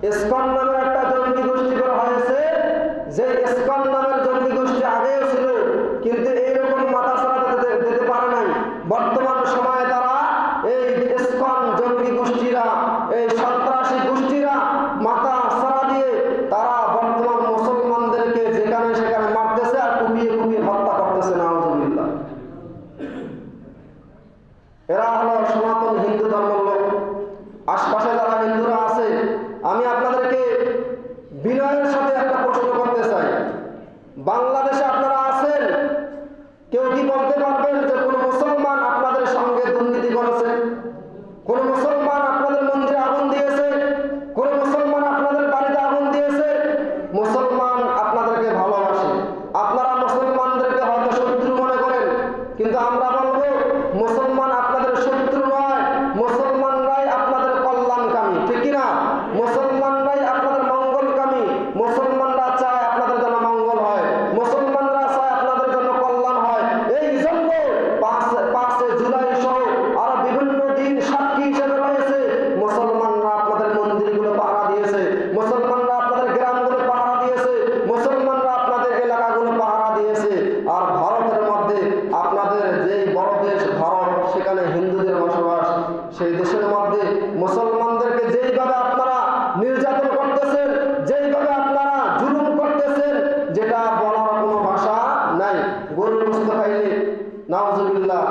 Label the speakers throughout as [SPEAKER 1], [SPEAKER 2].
[SPEAKER 1] ISKCON নামের একটা জঙ্গি গোষ্ঠী করা হয়েছে, যে ইসকন নামের জঙ্গি গোষ্ঠী আগেও ছিল, কিন্তু এইরকম মাথা ছাড়া দিতে পারে নাই। বর্তমান সময়ে তারা এই ইসকন জঙ্গি গোষ্ঠীরা, এই সন্ত্রাসী গোষ্ঠীরা মাথা ছাড়া দিয়ে তারা বর্তমান মুসলমানদেরকে যেখানে সেখানে মারতেছে আর কুপিয়ে কুপিয়ে হত্যা করতেছে। নাউজুবিল্লাহ। এরা হলো সনাতন হিন্দু ধর্মের লোক। আশপাশে যারা হিন্দুরা আছে, আমি আপনাদেরকে বিনয়ের সাথে একটা প্রশ্ন করতে চাই। বাংলাদেশে আপনারা আছেন, কেউ কি বলতে পারবেন যে কোন মুসলমান আপনাদের সঙ্গে দুর্নীতি করেছে? কোন মুসলমান আপনাদের মন্দিরে আগুন দিয়েছে? কোন মুসলমান আপনাদের বাড়িতে আগুন দিয়েছে? মুসলমান আপনাদেরকে ভালোবাসে। আপনারা মুসলমানদেরকে হয়তো শত্রু মনে করেন, কিন্তু আমরা বলবো মুসলমান আপনাদের শত্রু নয়, মুসলমানরাই আপনাদের কল্যাণকামী। ঠিক কিনা? মুসলমানরাই আপনাদের মঙ্গলকামী। মুসলমানরা চায় আপনাদের জন্য মঙ্গল হয়, মুসলমানরা চায় আপনাদের জন্য কল্যাণ হয়। এই জন্য 5 জুলাই সহ আরো বিভিন্ন দিন সাক্ষী হিসেবে রয়েছে। মুসলমানরা আপনাদের মন্দিরগুলো পাহারা দিয়েছে, মুসলমানরা আপনাদের গ্রামগুলো পাহারা দিয়েছে, মুসলমানরা আপনাদের এলাকাগুলো পাহারা দিয়েছে। আর ভারতের মধ্যে আপনাদের যেই বড় দেশ ভারত, সেখানে হিন্দুদের বসবাস। সেই দেশের মধ্যে মুসলমানদেরকে যেইভাবে আপনারা নির্যাতন করতেছেন, যেইভাবে আপনারা জুলুম করতেছেন, যেটা বলার কোনো ভাষা নাই। গরুর গোশত খাইলে নাউজুবিল্লাহ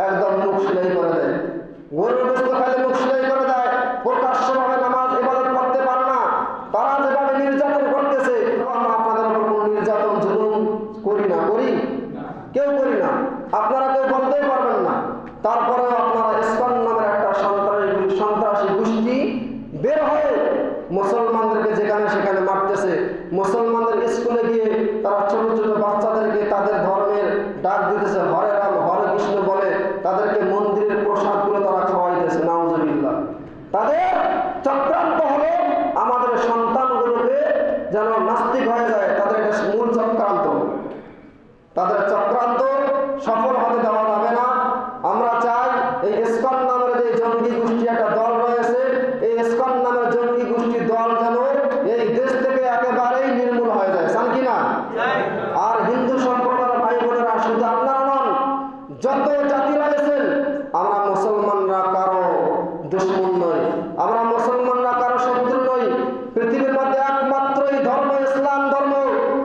[SPEAKER 1] একদম মুখ সেলাই করে দেয়। গরুর গোশত খাইলে মুখ সেলাই করে দেয়, প্রকাশ্যভাবে নামাজ ইবাদত করতে পারে না। তারা যেভাবে নির্যাতন করতেছে, আমরা আপনাদের উপর কোনো নির্যাতন জুলুম করি না? করি? কেউ করি না। আপনারা কেউ বলতেই পারবেন না। তারপরেও আপনারা ইসকন নামের একটা সন্ত্রাসী গোষ্ঠী বের হয়ে মুসলমানদেরকে যেখানে সেখানে মারতেছে। মুসলমানদের স্কুলে গিয়ে তারা ছোট ছোট বাচ্চাদেরকে তাদের ধর্মের ডাক দিতেছে, হরে রাম হরে কৃষ্ণ বলে তাদেরকে মন্দিরের প্রসাদগুলো তারা খাওয়াইতেছে। নাউজুবিল্লাহ। তাদের চক্রান্ত হলো আমাদের সন্তানগুলোকে যেন নাস্তিক হয়ে যায়, তাদের এটা মূল চক্রান্ত। তাদের চক্রান্ত সফল হতে দেওয়া যাবে না। আমরা চাই এই ইসকন নামের যে জঙ্গি গোষ্ঠী একটা দল রয়েছে, এই ইসকন নামের জঙ্গি গোষ্ঠী দল যেন এই দেশ থেকে একেবারেই নির্মূল হয়ে যায়। চান কিনা? আর হিন্দু সম্প্রদায়ের ভাই বোনেরা, শুধু আপনারা নন, যত জাতি রয়েছেন, আমরা মুসলমানরা কারো দুশমন নই, আমরা মুসলমানরা কারো শত্রু নই। পৃথিবীর মধ্যে একমাত্রই ধর্ম ইসলাম ধর্ম।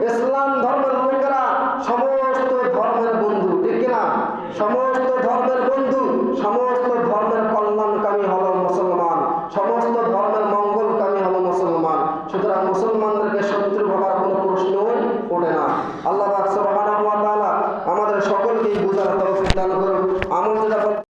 [SPEAKER 1] ইসলাম ধর্মের লোকেরা সমস্ত ধর্মের বন্ধু। ঠিক কিনা? সমস্ত ধর্মের বন্ধু, সমস্ত ধর্মের কল্যাণকামী হলো মুসলমান, সমস্ত ধর্মের মঙ্গলকামী হলো মুসলমান। সুতরাং মুসলমানদেরকে শত্রু ভাবার কোনো প্রশ্নই ওঠে না। আল্লাহ পাক সুবহানাহু ওয়া তাআলা আমাদের সকলকেই বুঝার তৌফিক দান করুন। আমল যেটা